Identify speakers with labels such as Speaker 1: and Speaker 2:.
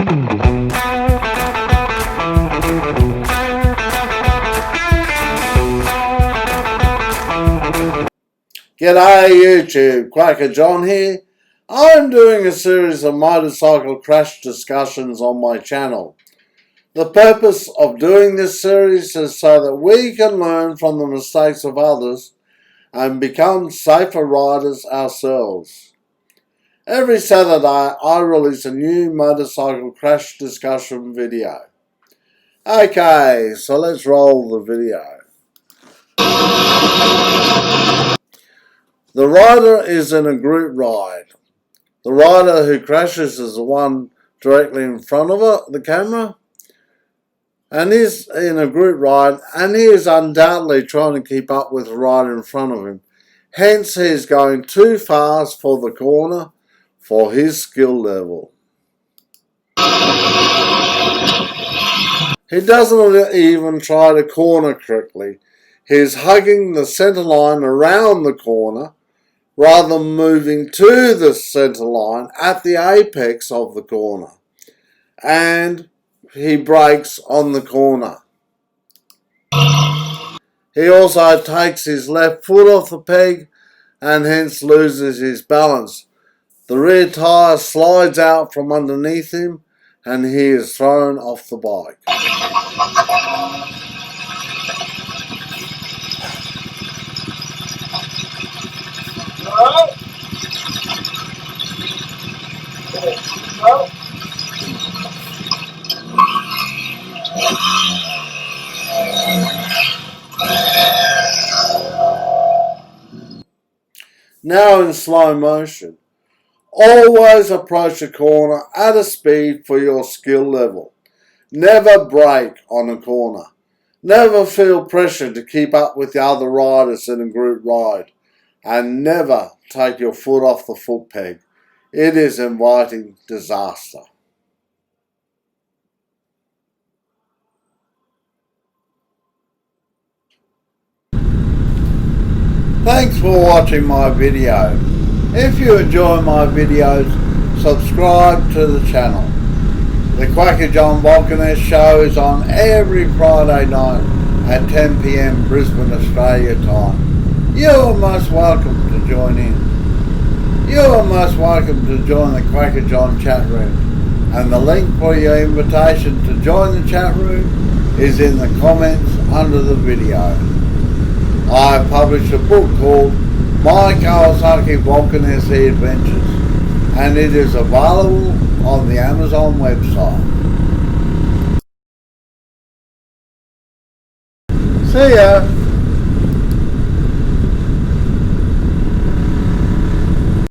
Speaker 1: G'day YouTube, Quacker John here. I'm doing a series of motorcycle crash discussions on my channel. The purpose of doing this series is so that we can learn from the mistakes of others and become safer riders ourselves. Every Saturday I release a new motorcycle crash discussion video. Okay, so let's roll the video. The rider is in a group ride. The rider who crashes is the one directly in front of the camera, and he's in a group ride, and he is undoubtedly trying to keep up with the rider in front of him. Hence, he's going too fast for the corner for his skill level. He doesn't even try to corner correctly. He's hugging the centre line around the corner rather than moving to the centre line at the apex of the corner. And he brakes on the corner. He also takes his left foot off the peg and hence loses his balance. The rear tyre slides out from underneath him and he is thrown off the bike. Now in slow motion. Always approach a corner at a speed for your skill level. Never brake on a corner. Never feel pressure to keep up with the other riders in a group ride. And never take your foot off the foot peg. It is inviting disaster. Thanks for watching my video. If you enjoy my videos, subscribe to the channel. The Quacker John Vulcanese show is on every Friday night at 10 PM Brisbane, Australia time. You are most welcome to join in. You are most welcome to join the Quacker John chat room, and the link for your invitation to join the chat room is in the comments under the video. I have published a book called My Kawasaki Vulcanese Adventures, and it is available on the Amazon website. See ya!